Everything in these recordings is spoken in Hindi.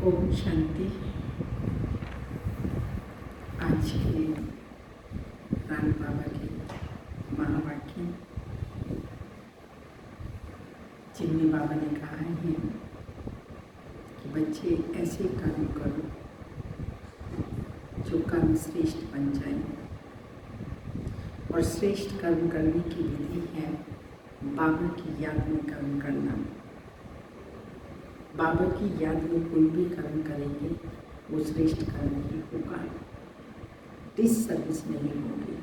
ओम शांति। आज के राम बाबा के महावाक्य जिनमें बाबा ने कहा है कि बच्चे ऐसे कर्म करो जो कर्म श्रेष्ठ बन जाए। और श्रेष्ठ कर्म करने की विधि है बाबा की याद में कर्म करना। बाबा की याद में कोई भी कर्म करेंगे वो श्रेष्ठ कर्म ही होगा, डिससर्विस नहीं होगी।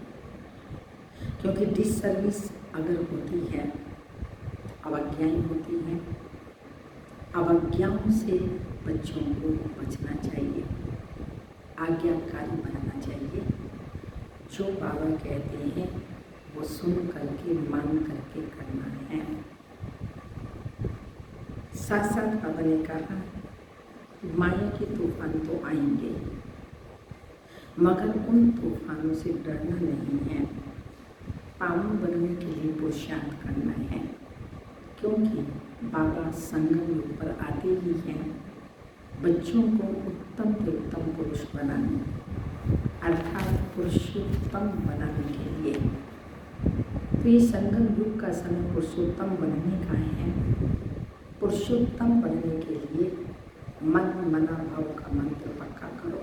क्योंकि डिससर्विस अगर होती है, अवज्ञाएं होती हैं, अवज्ञाओं से बच्चों को बचना चाहिए, आज्ञाकारी बनना चाहिए। जो बाबा कहते हैं वो सुन करके मान करके करना है। साथ साथ बाबा ने कहा माया के तूफान तो आएंगे, मगर उन तूफानों से डरना नहीं है, पावन बनने के लिए पुरुषार्थ करना है। क्योंकि बाबा संगम युग पर आते ही हैं बच्चों को उत्तम से उत्तम पुरुष बनाने, अर्थात पुरुषोत्तम बनाने के लिए। तो ये संगम युग का समय पुरुषोत्तम बनने का है। पुरुषोत्तम बनने के लिए मन मना भाव का मंत्र पक्का करो,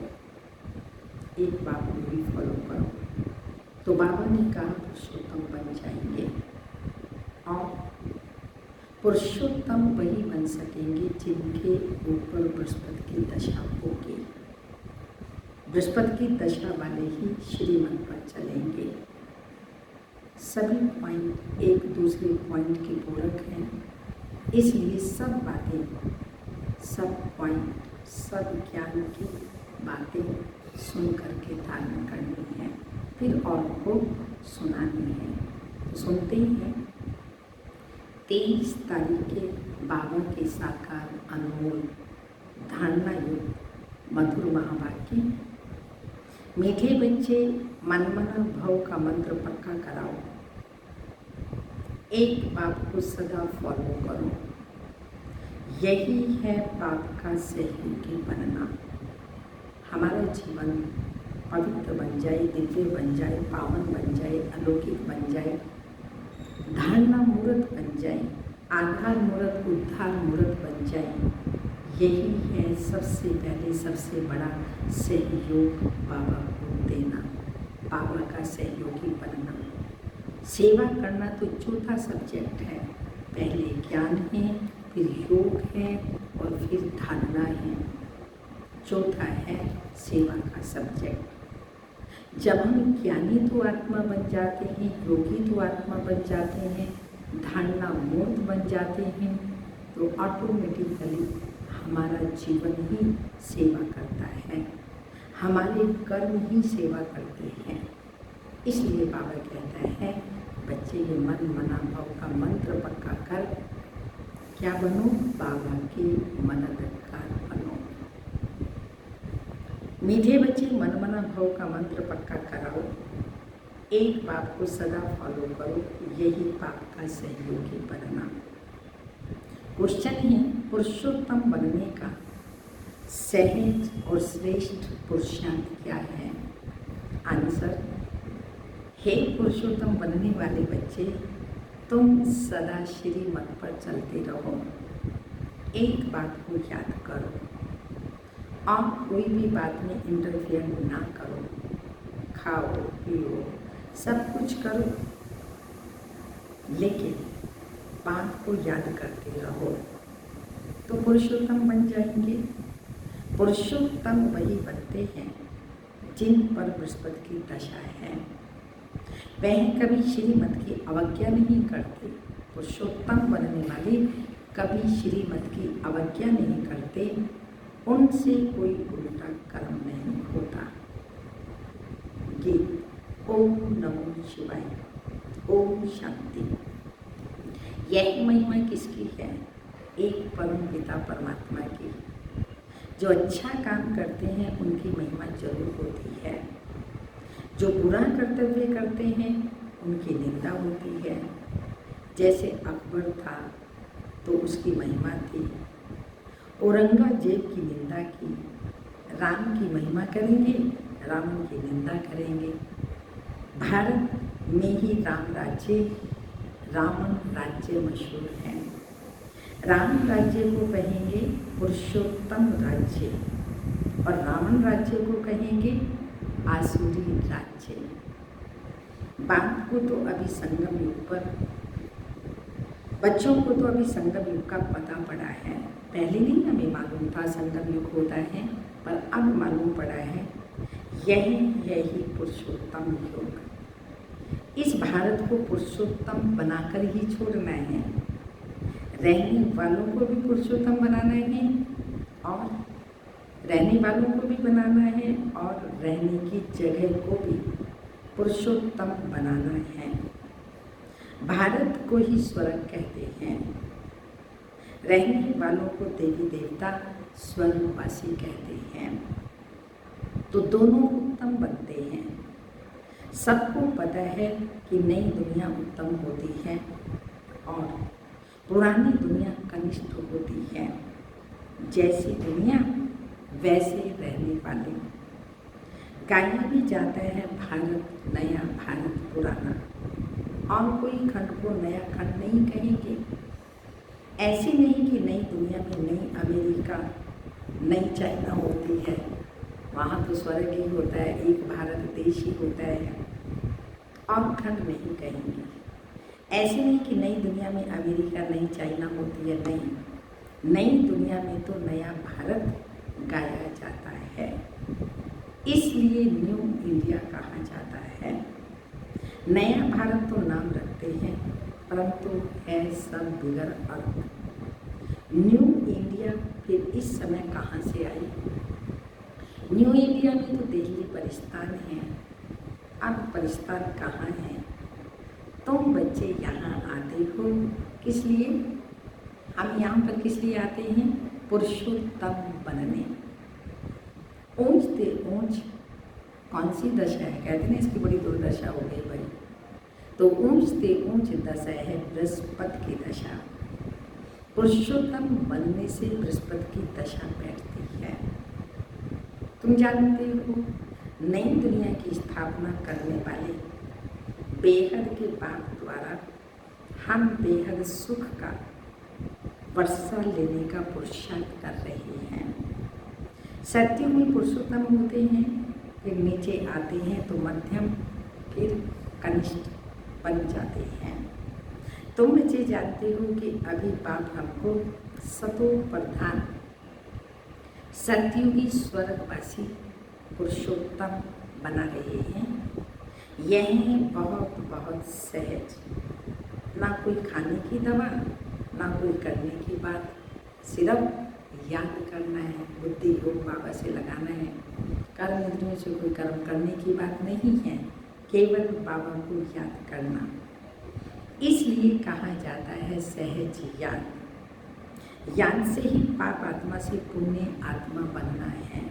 एक बात को भी फॉलो करो। तो बाबा ने कहा पुरुषोत्तम बन जाएंगे। और पुरुषोत्तम वही बन सकेंगे जिनके ऊपर बृहस्पति की दशा होगी। बृहस्पति की दशा वाले ही श्रीमत पर चलेंगे। सभी पॉइंट एक दूसरे पॉइंट के पूरक हैं, इसलिए सब बातें, सब पॉइंट, सब ज्ञान की बातें सुन करके धारण करनी है, फिर और को सुनानी है। तो सुनते हैं 23 तारीख के बाबा के साकार अनमोल धारणा युक्त मधुर महावाक्य। मीठे बच्चे मनमना भव का मंत्र पक्का कराओ, एक बाप को सदा फॉलो करो। यही है बाप का सहयोगी बनना। हमारा जीवन पवित्र बन जाए, दिव्य बन जाए, पावन बन जाए, अलौकिक बन जाए, धारणा मूर्त बन जाए, आधार मूर्त उद्धार मूर्त बन जाए। यही है सबसे पहले सबसे बड़ा सहयोग बाबा को देना, बाबा का सहयोगी बनना। सेवा करना तो चौथा सब्जेक्ट है। पहले ज्ञान है, फिर योग है और फिर धारणा है। चौथा है सेवा का सब्जेक्ट। जब हम ज्ञानी तो आत्मा बन जाते हैं, योगी तो आत्मा बन जाते हैं, धारणा मूर्त बन जाते हैं, तो ऑटोमेटिकली हमारा जीवन ही सेवा करता है, हमारे कर्म ही सेवा करते हैं। इसलिए बाबा कहता है बच्चे ये मन मना भाव का मंत्र पक्का कर क्या बनो, बाबा के मददगार बनो। मीठे बच्चे मन मना भाव का मंत्र पक्का कराओ, एक बाप को सदा फॉलो करो, यही बाप का सहयोगी बनना। क्वेश्चन है पुरुषोत्तम बनने का सहज और श्रेष्ठ पुरुषार्थ क्या है? आंसर, हे पुरुषोत्तम बनने वाले बच्चे, तुम सदा श्रीमत पर चलते रहो। एक बात को याद करो और कोई भी बात में इंटरफेयर ना करो। खाओ पियो सब कुछ करो, लेकिन बात को याद करते रहो, तो पुरुषोत्तम बन जाएंगे। पुरुषोत्तम वही बनते हैं जिन पर बृहस्पति की दशा है। वह कभी श्रीमत की अवज्ञा नहीं करते। पुरुषोत्तम बनने वाले कभी श्रीमत की अवज्ञा नहीं करते, उनसे कोई उल्टा कर्म नहीं होता। गीत ओम नमो शिवाय, ओम शांति। यह महिमा किसकी है? एक परम पिता परमात्मा की। जो अच्छा काम करते हैं उनकी महिमा जरूर होती है, जो बुरा कर्तव्य करते हैं उनकी निंदा होती है। जैसे अकबर था तो उसकी महिमा थी, औरंगजेब की निंदा की, राम की महिमा करेंगे, रावण की निंदा करेंगे। भारत में ही राम राज्य, रावण राज्य मशहूर है। राम राज्य को कहेंगे पुरुषोत्तम राज्य और रावण राज्य को कहेंगे आसुरी राज्य। बात को तो अभी संगम युग पर, बच्चों को तो अभी संगम युग का पता पड़ा है, पहले नहीं हमें मालूम था संगम युग होता है, पर अब मालूम पड़ा है यही है ही पुरुषोत्तम युग। इस भारत को पुरुषोत्तम बनाकर ही छोड़ना है, रहने वालों को भी पुरुषोत्तम बनाना है और रहने वालों को भी बनाना है और रहने की जगह को भी पुरुषोत्तम बनाना है। भारत को ही स्वर्ग कहते हैं, रहने वालों को देवी देवता स्वर्गवासी कहते हैं, तो दोनों उत्तम बनते हैं। सबको पता है कि नई दुनिया उत्तम होती है और पुरानी दुनिया कनिष्ठ होती है। जैसी दुनिया वैसे रहने वाले। गाया भी जाता है भारत नया भारत पुराना, और कोई खंड को नया खंड नहीं कहेंगे। ऐसे नहीं कि नई दुनिया में नई अमेरिका, नई चाइना होती है, वहाँ तो स्वर्ग ही होता है, एक भारत देश ही होता है, और खंड नहीं कहेंगे। ऐसे नहीं कि नई दुनिया में अमेरिका, नई चाइना होती है, नहीं, नई दुनिया में तो नया भारत गाया जाता है, इसलिए न्यू इंडिया कहा जाता है। नया भारत तो नाम रखते हैं, परंतु है सब बिगड़ अर्थ। न्यू इंडिया फिर इस समय कहाँ से आई? न्यू इंडिया में तो दिल्ली परिस्तान है, अब परिस्तान कहाँ है? तुम बच्चे यहाँ आते हो किस लिए? हम यहाँ पर किस लिए आते हैं? पुरुषोत्तम बनने। ऊंच ते ऊंच कौन सी दशा है? कहते हैं इसकी बड़ी दुर्दशा हो गई भाई। तो ऊंच ते ऊंच दशा है बृहस्पति की दशा। पुरुषोत्तम बनने से बृहस्पति की दशा बैठती है। तुम जानते हो नई दुनिया की स्थापना करने वाले बेहद के बाप द्वारा हम बेहद सुख का वर्षा लेने का पुरुषार्थ कर रहे हैं। सत्य में पुरुषोत्तम होते हैं, फिर नीचे आते हैं तो मध्यम, फिर कनिष्ठ बन जाते हैं। तुम बच्चे जानते हो कि अभी बाप हमको सतो प्रधान सतयुगी स्वर्गवासी पुरुषोत्तम बना रहे हैं। यह बहुत बहुत सहज, ना कोई खाने की दवा, ना कोई करने की बात, सिर्फ याद करना है, बुद्धि योग बाबा से लगाना है। कर्म इंद्रियों से कोई कर्म करने की बात नहीं है, केवल बाबा को याद करना। इसलिए कहा जाता है सहज याद। याद से ही पाप आत्मा से पुण्य आत्मा बनना है।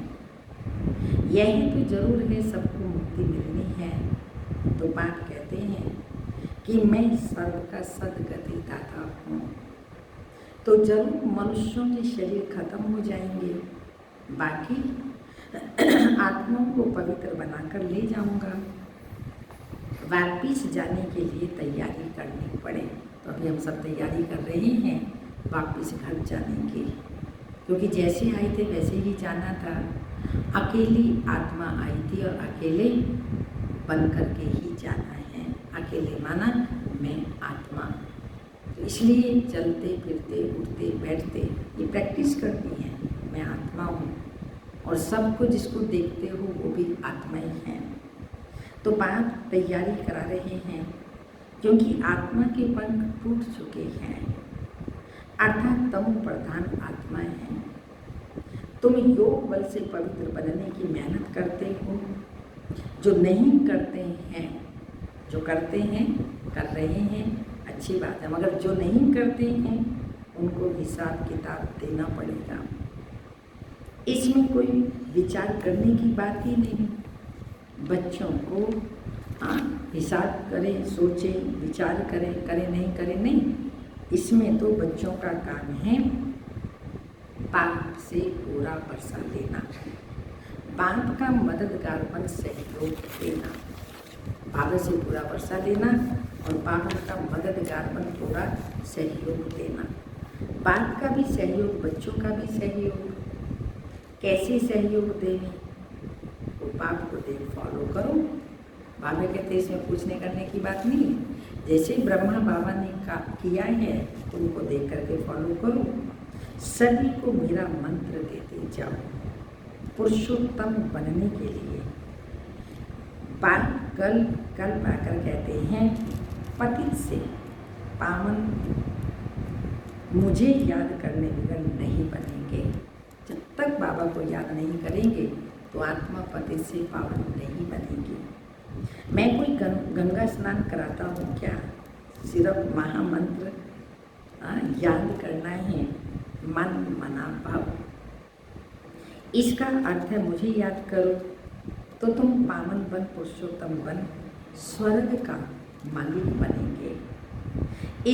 यही तो जरूर है, सबको मुक्ति मिलनी है। तो बाप कहते हैं कि मैं सर्व का सदगति दाता हूँ। तो जरूर मनुष्यों के शरीर खत्म हो जाएंगे, बाकी आत्माओं को पवित्र बनाकर ले जाऊंगा। वापिस जाने के लिए तैयारी करनी पड़े, तो अभी हम सब तैयारी कर रहे हैं वापिस घर जाने की, क्योंकि जैसे आए थे वैसे ही जाना था। अकेली आत्मा आई थी और अकेले बन करके ही जाना है। अकेले माना मैं आत्मा, तो इसलिए चलते फिरते उठते बैठते ये प्रैक्टिस करनी है। मैं आत्मा हूँ और सबको जिसको देखते हो वो भी आत्मा ही है। तो बाप तैयारी करा रहे हैं, क्योंकि आत्मा के पंख टूट चुके हैं, अर्थात तमो प्रधान आत्माएं हैं। तुम योग बल से पवित्र बनने की मेहनत करते हो, जो नहीं करते हैं, जो करते हैं कर रहे हैं, अच्छी बात है, मगर जो नहीं करते हैं उनको हिसाब किताब देना पड़ेगा। इसमें कोई विचार करने की बात ही नहीं। बच्चों को हिसाब करें, सोचें, विचार करें, करें नहीं करें नहीं, इसमें तो बच्चों का काम है बाप से पूरा वर्षा लेना, बाप का मददगार बन सहयोग देना। बाबा से पूरा वर्षा लेना और बाबा का मददगार बन पूरा सहयोग देना। बाप का भी सहयोग, बच्चों का भी सहयोग। कैसे सहयोग देने, वो बाप को देख फॉलो करो। बाबा कहते इसमें पूछने करने की बात नहीं है। जैसे ब्रह्मा बाबा ने किया है उनको देख करके फॉलो करो। सभी को मेरा मंत्र देते जाओ पुरुषोत्तम बनने के लिए। कल पाकर कहते हैं पतित से पावन मुझे याद करने बगैर नहीं बनेंगे। जब तक बाबा को याद नहीं करेंगे तो आत्मा पतित से पावन नहीं बनेगी। मैं कोई गंगा स्नान कराता हूँ क्या? सिर्फ महामंत्र याद करना है, मन मना भाव। इसका अर्थ है मुझे याद करो तो तुम पावन बन, पुरुषोत्तम बन, स्वर्ग का मालिक बनेंगे।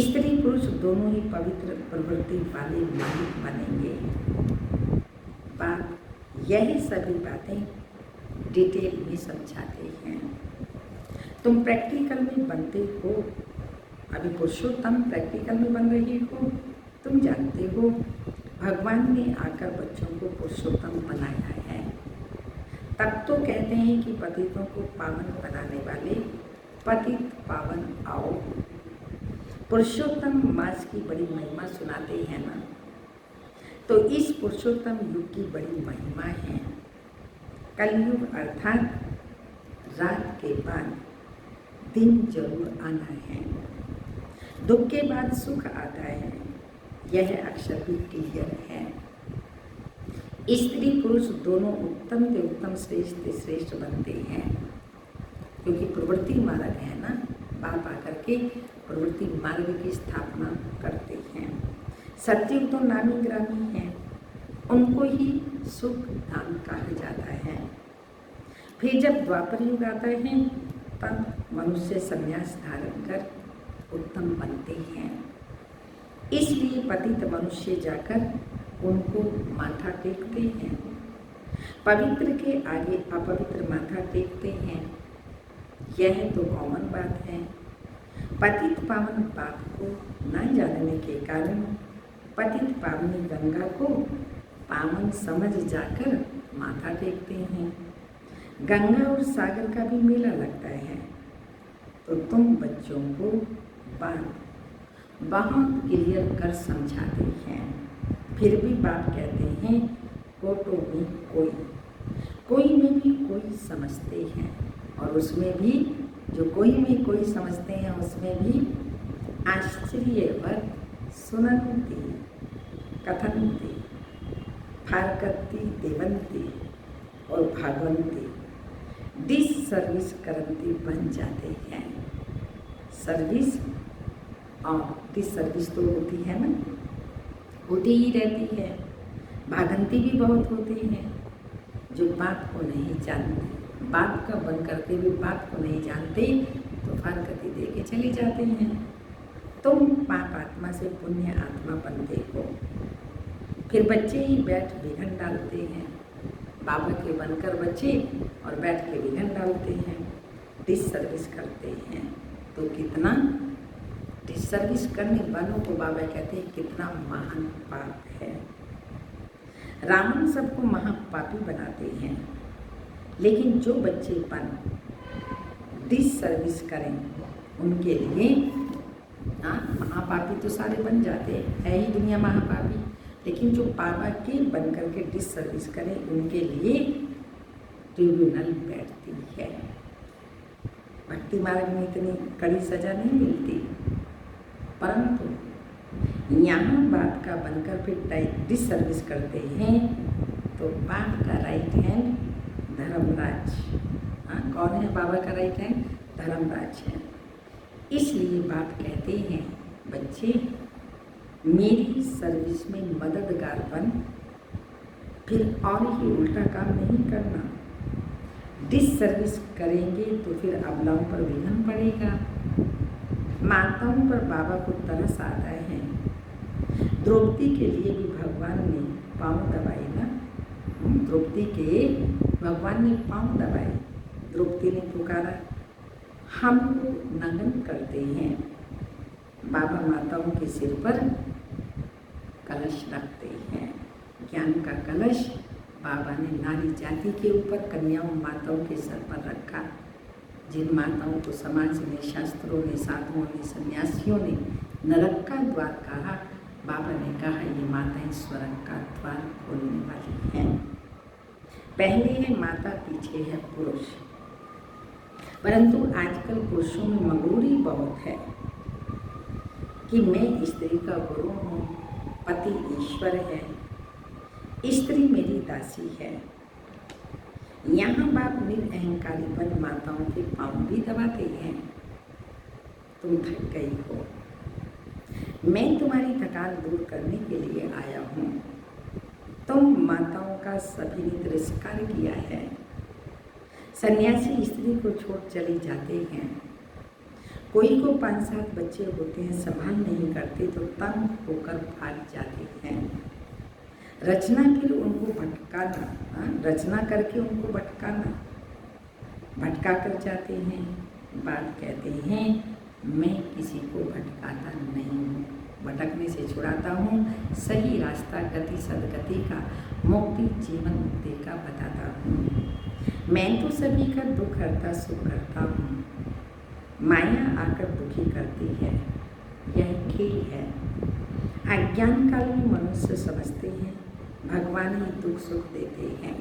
स्त्री पुरुष दोनों ही पवित्र प्रवृत्ति वाले मालिक बनेंगे। बाप यही सभी बातें डिटेल में समझाते हैं। तुम प्रैक्टिकल में बनते हो। अभी पुरुषोत्तम प्रैक्टिकल में बन रही हो। तुम जानते हो भगवान ने आकर बच्चों को पुरुषोत्तम बनाया है। तब तो कहते हैं कि पतितों को पावन बनाने वाले पतित पावन आओ। पुरुषोत्तम मास की बड़ी महिमा सुनाते हैं ना, तो इस पुरुषोत्तम युग की बड़ी महिमा है। कलयुग अर्थात रात के बाद दिन जरूर आना है। दुख के बाद सुख आता है, यह अक्षर भी क्लियर है। स्त्री पुरुष दोनों उत्तम से उत्तम, श्रेष्ठ से श्रेष्ठ बनते हैं, क्योंकि प्रवृत्ति मार्ग है ना। बाप आकर के प्रवृत्ति मार्ग की स्थापना करते हैं। सत्युग तो नामी ग्रामी है, उनको ही सुख धाम कहा जाता है। फिर जब द्वापर युग आता है तब मनुष्य संन्यास धारण कर उत्तम बनते हैं। इसलिए पतित मनुष्य जाकर उनको माथा टेकते हैं। पवित्र के आगे अपवित्र माथा टेकते हैं। यह तो कॉमन बात है। पतित पावन बाप को न जानने के कारण पतित पावनी गंगा को पावन समझ जाकर माथा टेकते हैं। गंगा और सागर का भी मेला लगता है, तो तुम बच्चों को बात बहुत क्लियर कर समझाते हैं। फिर भी बाप कहते हैं कोटों में कोई में भी कोई समझते हैं, और उसमें भी जो कोई में कोई समझते हैं उसमें भी आश्चर्यवत सुनंती कथनती फारकती देवंती और भागवंती डिस सर्विस करंती बन जाते हैं। सर्विस और डिस सर्विस तो होती है ना, होती ही रहती है। भागंती भी बहुत होती है जो बाप को नहीं जानते। बाप का बन करके भी बाप को नहीं जानते तो फारकती दे के चले जाते हैं। तुम पाप आत्मा से पुण्य आत्मा बनते हो। फिर बच्चे ही बैठ विघन डालते हैं। बाबा के बनकर बच्चे और बैठ के विघन डालते हैं, डिस सर्विस करते हैं। तो कितना डिस सर्विस करने वालों को बाबा कहते हैं कितना महान पाप है। रावण सबको महापापी बनाते हैं, लेकिन जो बच्चे डिस सर्विस करें उनके लिए महापापी तो सारे बन जाते हैं, है ही दुनिया महापापी। लेकिन जो बाबा के बन करके डिस सर्विस करें उनके लिए ट्रिब्यूनल बैठती है। भक्ति मार्ग में इतनी कड़ी सजा नहीं मिलती, परंतु यहाँ बाप का बनकर फिर डिस सर्विस करते हैं तो बाप का राइट हैंड धर्मराज, कौन है बाबा का राइट हैंड? धर्मराज है। इसलिए बाप कहते हैं बच्चे मेरी सर्विस में मददगार बन, फिर और ही उल्टा काम नहीं करना। डिस सर्विस करेंगे तो फिर अबलाओं पर विघन पड़ेगा। माताओं पर बाबा को तरस आता है। द्रौपदी के लिए भी भगवान ने पाँव दबाए ना, द्रौपदी के भगवान ने पाँव दबाए। द्रौपदी ने पुकारा, हम नमन करते हैं। बाबा माताओं के सिर पर कलश रखते हैं, ज्ञान का कलश बाबा ने नारी जाति के ऊपर कन्याओं माताओं के सर पर रखा। जिन माताओं को समाज ने, शास्त्रों ने, साधुओं ने, सन्यासियों ने नरक का द्वार कहा, बाबा ने कहा ये माताएं स्वर्ग का द्वार खोलने वाली हैं। पहले है माता, पीछे है पुरुष। परंतु आजकल पुरुषों में मगरूरी बहुत है कि मैं स्त्री का गुरु हूँ, पति ईश्वर है, स्त्री मेरी दासी है। यहाँ बाप निरअहंकारी बन माताओं के पाँव भी दबाते हैं। तुम थक गई हो, मैं तुम्हारी थकान दूर करने के लिए आया हूँ। तुम माताओं का सभी ने तिरस्कार किया है। सन्यासी स्त्री को छोड़ चले जाते हैं। कोई को 5-7 बच्चे होते हैं, संभाल नहीं करते तो तंग होकर भाग जाते हैं। रचना फिर उनको भटकाना, रचना करके उनको भटकाना, भटका कर जाते हैं। बात कहते हैं मैं किसी को भटकाता नहीं हूँ, भटकने से छुड़ाता हूँ, सही रास्ता गति सदगति का, मुक्ति जीवन मुक्ति का बताता हूँ। मैं तो सभी का दुख हरता सुख करता हूँ। माया आकर दुखी करती है, यह खेल है। अज्ञान काल में मनुष्य समझते हैं भगवान ही दुख सुख देते हैं,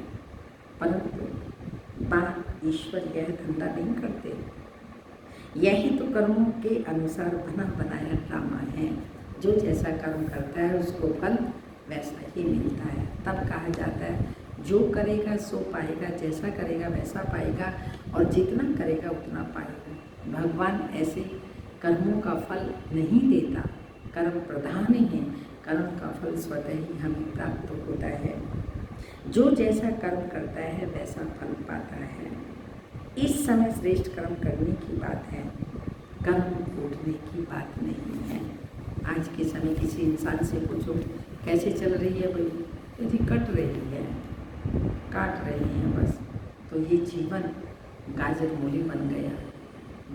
परंतु बाप ईश्वर यह धंधा नहीं करते। यही तो कर्मों के अनुसार बना बनाया ड्रामा है। जो जैसा कर्म करता है उसको फल वैसा ही मिलता है। तब कहा जाता है जो करेगा सो पाएगा, जैसा करेगा वैसा पाएगा, और जितना करेगा उतना पाएगा। भगवान ऐसे कर्मों का फल नहीं देता, कर्म प्रधान है, कर्म का फल स्वतः ही हमें प्राप्त होता है। जो जैसा कर्म करता है वैसा फल पाता है। इस समय श्रेष्ठ कर्म करने की बात है, कर्म टूटने की बात नहीं है। आज के समय किसी इंसान से पूछो कैसे चल रही है भाई, तो जी कट रही है, काट रही है बस। तो ये जीवन गाजर मूली बन गया।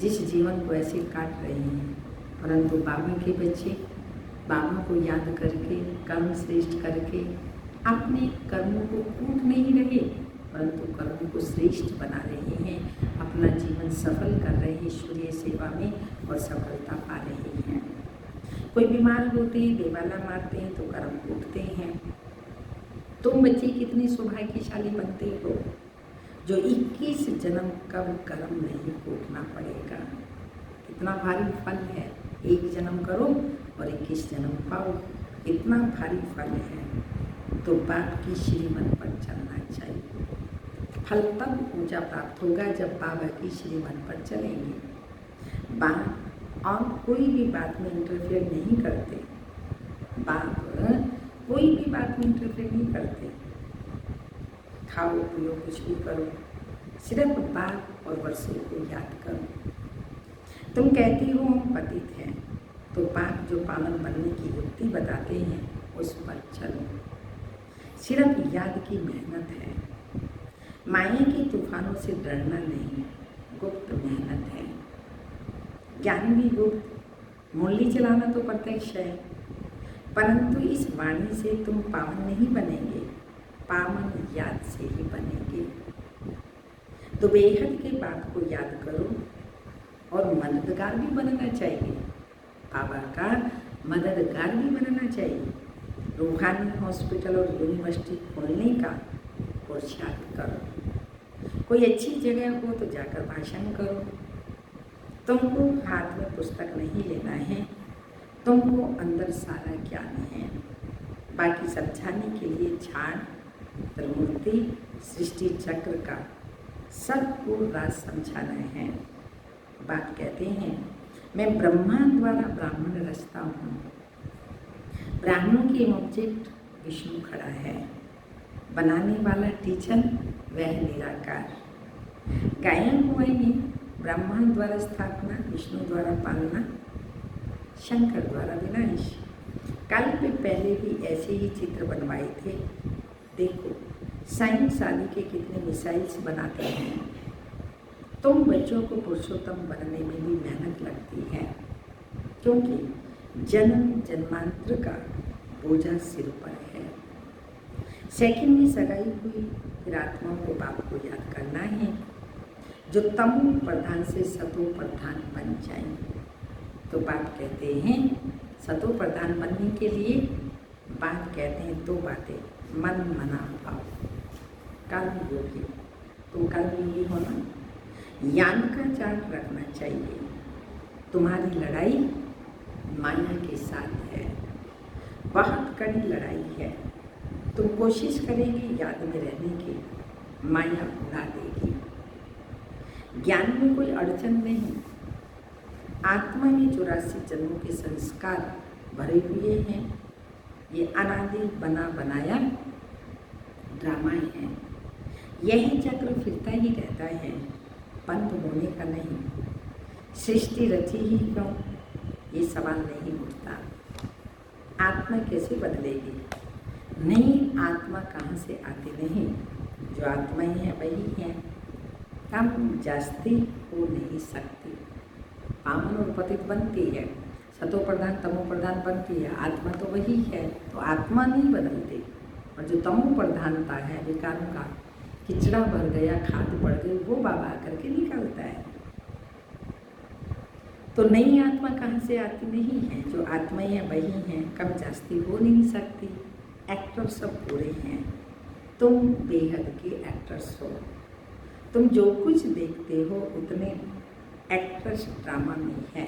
जिस जीवन को ऐसे काट रही हैं, परंतु बाबा के बच्चे बाबा को याद करके, कर्म श्रेष्ठ करके अपने कर्मों को कूट नहीं रहे, परंतु कर्मों को श्रेष्ठ बना रहे हैं। अपना जीवन सफल कर रहे हैं ईश्वरीय सेवा में और सफलता पा रहे हैं। कोई बीमार होते हैं, देवाला मारते हैं तो कर्म कूटते हैं। तुम बच्चे कितने सौभाग्यशाली बनते हो जो 21 जन्म कब कर्म नहीं कूटना पड़ेगा। कितना भारी फल है, एक जन्म करो और 21 जन्म पाओ, इतना भारी फल है। तो बाप की श्रीमत पर चलना चाहिए। फल तब ऊंचा प्राप्त होगा जब बाबा की श्रीमत पर चलेंगे। बाप और कोई भी बात में इंटरफेयर नहीं करते, बाप कोई भी बात में इंटरफेयर नहीं करते। खाओ पियो कुछ भी करो, सिर्फ बाप और वर्षों को याद करो। तुम कहती हो हम पतित हैं, तो बाप जो पावन बनने की युक्ति बताते हैं उस पर चलो। सिर्फ याद की मेहनत है, माया के तूफानों से डरना नहीं, गुप्त मेहनत है। ज्ञान भी गुप्त, मुरली चलाना तो प्रत्यक्ष है, परंतु इस वाणी से तुम पावन नहीं बनेंगे, पावन याद से ही बनेंगे। तो बेहद के बात को याद करो और मददगार भी बनना चाहिए, बाबा का मददगार भी बनना चाहिए। रूहानी हॉस्पिटल और यूनिवर्सिटी खोलने का पुरुषार्थ करो। कोई अच्छी जगह हो तो जाकर भाषण करो। तुमको हाथ में पुस्तक नहीं लेना है, तुमको अंदर सारा ज्ञान है। बाकी समझाने के लिए झाड़, त्रिमूर्ति, सृष्टि चक्र का सबको राज समझाना है। बात कहते हैं मैं ब्रह्मा द्वारा ब्राह्मण रचता हूँ। ब्राह्मणों की ऑब्जेक्ट विष्णु खड़ा है, बनाने वाला टीचर वह निराकार। गायन हुए में ब्रह्मा द्वारा स्थापना, विष्णु द्वारा पालना, शंकर द्वारा विनाश। कल पे पहले भी ऐसे ही चित्र बनवाए थे। देखो साइंस आदि के कितने मिसाइल्स बनाते हैं। तुम बच्चों को पुरुषोत्तम बनने में भी मेहनत लगती है, क्योंकि जन्म जन्मांतर का बोझा सिर पर है। सेकंड में सगाई हुई, फिर आत्माओं को बाप को याद करना है, जो तमो प्रधान से सतो प्रधान बन जाए। तो बाप कहते हैं सतो प्रधान बनने के लिए बाप कहते हैं दो बातें, मन मना भाव। कर्म योगी, तुम कर्म योगी होना, ज्ञान का चार्ट रखना चाहिए। तुम्हारी लड़ाई माया के साथ है, बहुत कड़ी लड़ाई है। तुम कोशिश करेंगे याद में रहने की, माया उड़ा देगी। ज्ञान में कोई अड़चन नहीं। आत्मा में 84 जन्मों के संस्कार भरे हुए हैं। ये अनादि बना बनाया ड्रामा है। यह चक्र फिरता ही रहता है, बंद होने का नहीं। सृष्टि रची ही क्यों, ये सवाल नहीं उठता। आत्मा कैसे बदलेगी? नहीं, आत्मा कहाँ से आती नहीं, जो आत्मा ही है वही है। कम जास्ती हो नहीं सकती। पावन और पतित बनती है, सतो प्रधान तमो प्रधान बनती है। आत्मा तो वही है, तो आत्मा नहीं बदलती। और जो तमो प्रधानता है, विकारों का किचड़ा भर गया, खाद पड़ गई, वो बाबा आकर के निकालता है। तो नई आत्मा कहाँ से आती नहीं है, जो आत्मा है वही है। कम जास्ती हो नहीं सकती। एक्टर सब पूरे हैं, तुम बेहद के एक्टर्स हो। तुम जो कुछ देखते हो उतने एक्ट्रेस ड्रामा में है,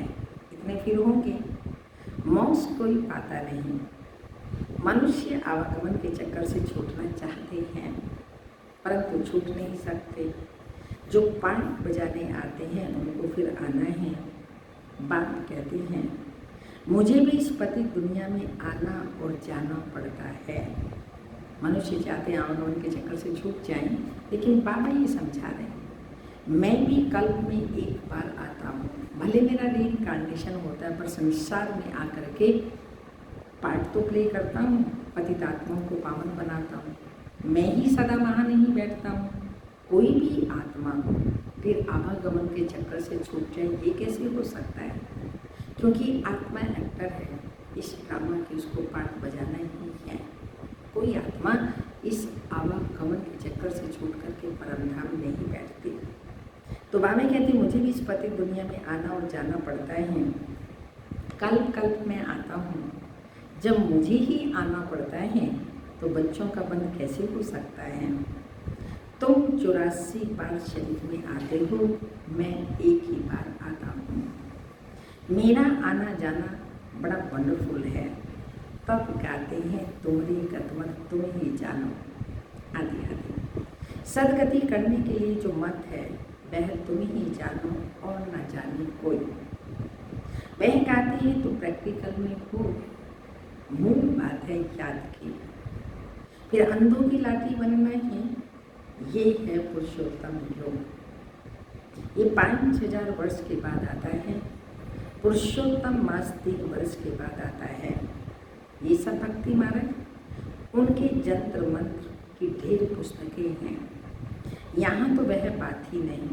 इतने फिर होंगे। मौस कोई पाता नहीं। मनुष्य आवागमन के चक्कर से छूटना चाहते हैं, परंतु छूट नहीं सकते। जो पाठ बजाने आते हैं उनको फिर आना है। बात कहते हैं मुझे भी इस पति दुनिया में आना और जाना पड़ता है। मनुष्य चाहते हैं आवागमन के चक्कर से छूट जाएं, लेकिन बाबा ये समझा रहे हैं मैं भी कल्प में एक बार आता हूँ। भले मेरा रीइंकार्नेशन होता है, पर संसार में आकर के पार्ट तो प्ले करता हूँ, पतित आत्माओं को पावन बनाता हूँ। मैं ही सदा वहाँ नहीं बैठता हूँ। कोई भी आत्मा फिर आवागमन के चक्कर से छूट जाए, ये कैसे हो सकता है? क्योंकि आत्मा एक्टर है, इस ड्रामा की उसको पार्ट बजाना ही है। कोई आत्मा इस आवागमन के चक्कर से छूट करके परमधाम नहीं बैठती। तो बाबा कहते मुझे भी इस पति दुनिया में आना और जाना पड़ता है। कल्प कल्प में आता हूँ। जब मुझे ही आना पड़ता है तो बच्चों का बंध कैसे हो सकता है? तुम 84 बार शरीर में आते हो, मैं एक ही बार आता हूँ। मेरा आना जाना बड़ा वंडरफुल है। तब गाते हैं तुम्हारी गतमत तुम ही जानो। आदि आदि सदगति करने के लिए जो मत है वह तुम ही जानो और न जाने कोई। वह गाते हैं तो प्रैक्टिकल में हो, मूल बात है याद की। फिर अंधों की लाठी बनना है, ये है पुरुषोत्तम योग। ये 5000 वर्ष के बाद आता है। पुरुषोत्तम मास 3 वर्ष के बाद आता है। ये सब भक्ति मार्ग, उनके जंत्र मंत्र की ढेर पुस्तकें हैं। यहाँ तो वह बात ही नहीं।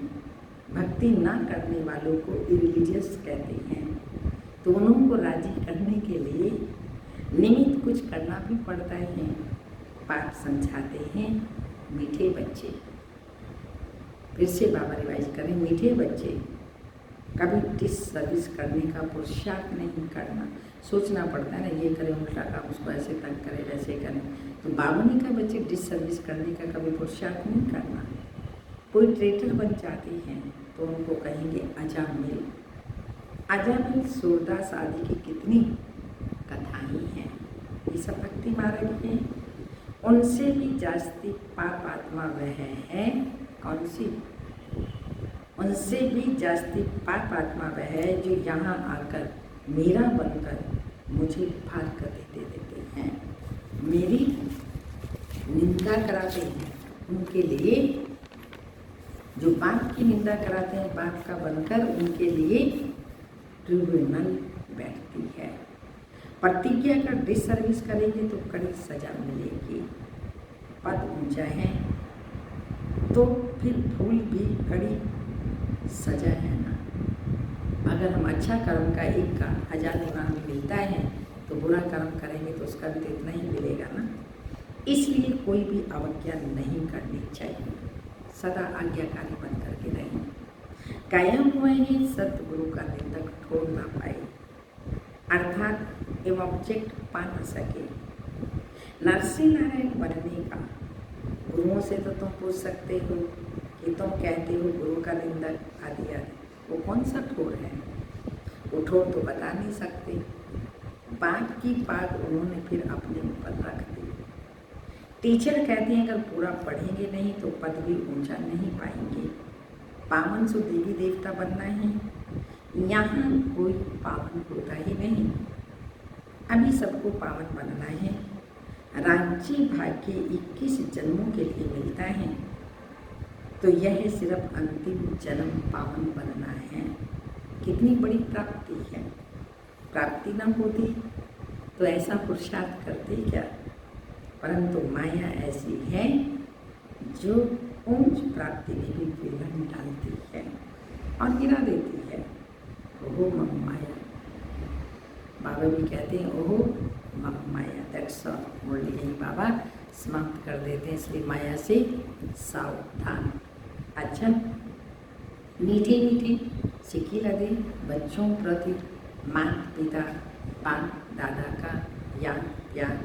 भक्ति ना करने वालों को इरिलीजियस कहते हैं। तो उनको राजी करने के लिए निमित्त कुछ करना भी पड़ता है। पाठ समझाते हैं मीठे बच्चे। फिर से बाबा रिवाइज करें, मीठे बच्चे कभी डिससर्विस करने का पुरुषार्थ नहीं करना। सोचना पड़ता है ना, ये करें उल्टा काम, उसको ऐसे तंग करें वैसे करें। तो बाबा ने कहा बच्चे डिससर्विस करने का कभी पुरुषार्थ नहीं करना। कोई ट्रेटर बन जाते हैं तो उनको कहेंगे अजामिल। अजामिल सूरदास आदि की कितनी कथाएँ हैं। ये सब भक्ति मार्ग हैं। उनसे भी जास्ती पाप आत्मा वह है, कौन सी? उनसे भी जास्ती पाप आत्मा वह है जो यहाँ आकर मेरा बनकर मुझे फारकत दे देते हैं, मेरी निंदा कराते हैं। उनके लिए जो बाप की निंदा कराते हैं, बाप का बनकर उनके लिए ट्रिब्यूनल बैठती है। प्रतिज्ञा का डिसर्विस करेंगे तो कड़ी सजा मिलेगी। पद ऊंचा है तो फिर फूल भी कड़ी सजा है ना। अगर हम अच्छा कर्म का एक का 1000 गुना हमें मिलता है तो बुरा कर्म करेंगे तो उसका भी तो इतना ही मिलेगा ना। इसलिए कोई भी अवज्ञा नहीं करनी चाहिए, सदा आज्ञाकारी बन करके रहें। कायम हुए हैं सतगुरु का निंदक ठोर ना पाए, अर्थात एवं ऑब्जेक्ट पा न सके। नरसिंह नारायण बनने का गुरुओं से तो तुम पूछ सकते हो कि तुम कहते हो गुरु का निंदक आदि आदि, वो कौन सा ठोर है? वो ठोर तो बता नहीं सकते। पाग की पाग उन्होंने फिर अपने ऊपर रख दी। टीचर कहते हैं अगर पूरा पढ़ेंगे नहीं तो पद भी ऊंचा नहीं पाएंगे। पावन सो देवी देवता बनना है, यहाँ कोई पावन होता ही नहीं। अभी सबको पावन बनना है। राज्य भाग्य 21 जन्मों के लिए मिलता है, तो यह सिर्फ अंतिम जन्म पावन बनना है। कितनी बड़ी प्राप्ति है। प्राप्ति न होती तो ऐसा पुरुषार्थ करते क्या। परंतु माया ऐसी है जो ऊंच प्राप्ति में भी विघ्न डालती है और गिरा देती है। ओहो मम माया, बाबा भी कहते हैं ओहो मम माया। दैट्स ऑल, बोलने यही बाबा समाप्त कर देते हैं। इसलिए माया से सावधान। अच्छा, मीठे मीठे सिक्की लगे बच्चों प्रति माता पिता बाप दादा का याद प्यार।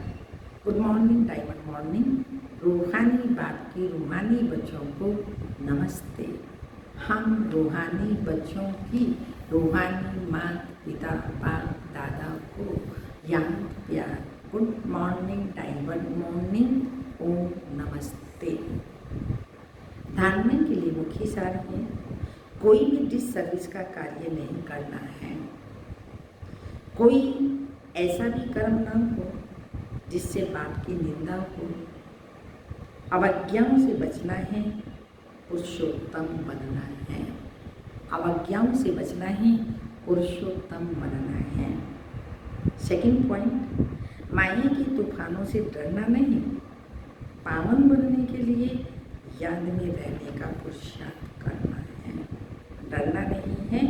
Good morning, diamond morning. रूहानी बाप की रूहानी बच्चों को नमस्ते। हम रूहानी बच्चों की रूहानी माता पिता बाप दादा को याद प्यार। गुड मॉर्निंग, डायमंड मॉर्निंग, ओम नमस्ते। धारणा के लिए मुख्य सार है, कोई भी डिसर्विस का कार्य नहीं करना है। कोई ऐसा भी कर्म न हो जिससे बाप की निंदा हो। अवज्ञाओं से बचना है, पुरुषोत्तम बनना है। अवज्ञाओं से बचना है, पुरुषोत्तम बनना है। सेकंड पॉइंट, माया के तूफानों से डरना नहीं। पावन बनने के लिए याद में रहने का पुरुषार्थ करना है। डरना नहीं है,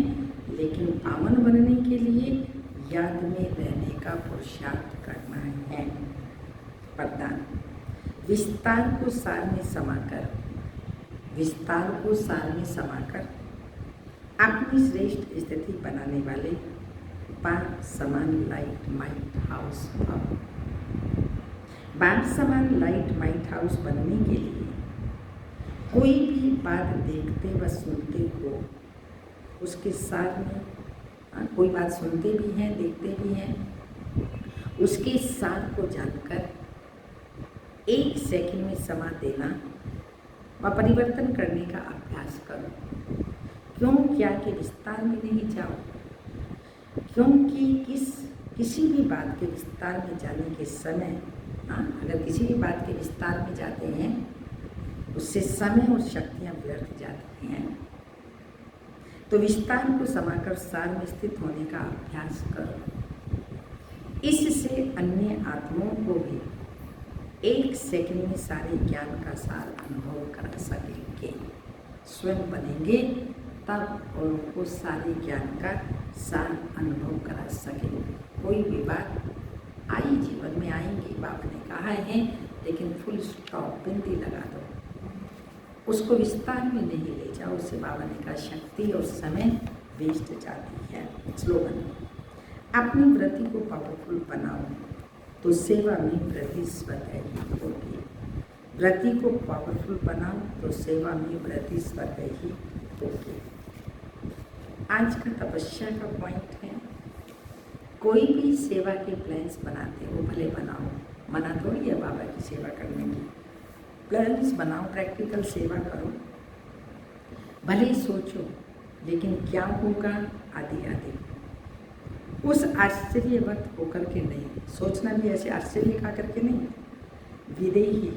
लेकिन पावन बनने के लिए याद में रहने का पुरुषार्थ करना है। वरदान, विस्तार को सार में समाकर, विस्तार को सार में समाकर अपनी श्रेष्ठ स्थिति बनाने वाले बाप समान लाइट माइट हाउस अब। बाप समान लाइट माइट हाउस बनने के लिए कोई भी बात देखते व सुनते हो उसके साथ में कोई बात सुनते भी हैं देखते भी हैं, उसके सार को जानकर 1 सेकंड में समा देना व परिवर्तन करने का अभ्यास करो। क्यों क्या के विस्तार में नहीं जाओ, क्योंकि किसी भी बात के विस्तार में जाने के समय अगर किसी भी बात के विस्तार में जाते हैं उससे समय और शक्तियाँ व्यर्थ जाती हैं। तो विस्तार को समाकर सार में स्थित होने का अभ्यास करो। इससे अन्य आत्माओं को भी 1 सेकंड में सारे ज्ञान का सार अनुभव करा सकेंगे। स्वयं बनेंगे तब और उनको सारे ज्ञान का सार अनुभव करा सकेंगे। कोई भी बात आई जीवन में आएंगी, बाबा ने कहा है, लेकिन फुल स्टॉप बिंदी लगा दो, उसको विस्तार में नहीं ले जाओ। उससे बाबा ने कहा शक्ति और समय वेस्ट जाती है। स्लोगन, अपनी वृत्ति को पावरफुल बनाओ तो सेवा में वृद्धि स्वतः ही होगी। वृत्ति को पावरफुल बनाओ तो सेवा में वृद्धि स्वतः ही होगी। आज का तपस्या का पॉइंट है, कोई भी सेवा के प्लान्स बनाते हो भले बनाओ, मना थोड़ी है बाबा की सेवा करने की। प्लान्स बनाओ, प्रैक्टिकल सेवा करो, भले ही सोचो लेकिन क्या होगा आदि आदि। उस आश्चर्यवत होकर के नहीं, सोचना भी ऐसे आश्चर्य खा करके नहीं, विदेही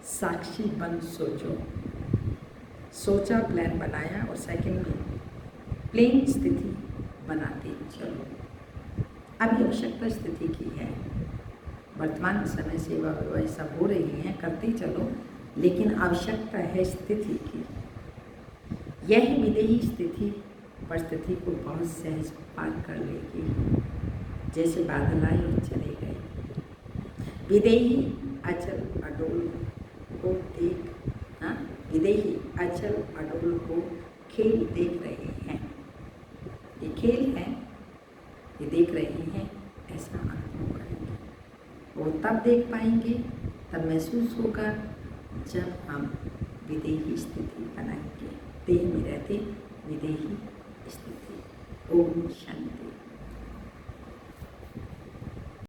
साक्षी बन सोचो। सोचा, प्लान बनाया और सेकंड में प्लेन स्थिति बनाते चलो। अभी आवश्यकता स्थिति की है। वर्तमान समय सेवा वैसा हो रही है, करते चलो, लेकिन आवश्यकता है स्थिति की। यह विदेही स्थिति परिस्थिति को बहुत सहज पार कर लेगी, जैसे बादल आए और चले गए। विदेही अचल अडोल को देख विदेही अचल अडोल को खेल देख रहे हैं। ये खेल है, ये देख रहे हैं, ऐसा अनुभव करेंगे। वो तब देख पाएंगे, तब महसूस होगा जब हम विदेही स्थिति बनाएंगे। देह में रहते विदेही स्थिति। ओम शांति।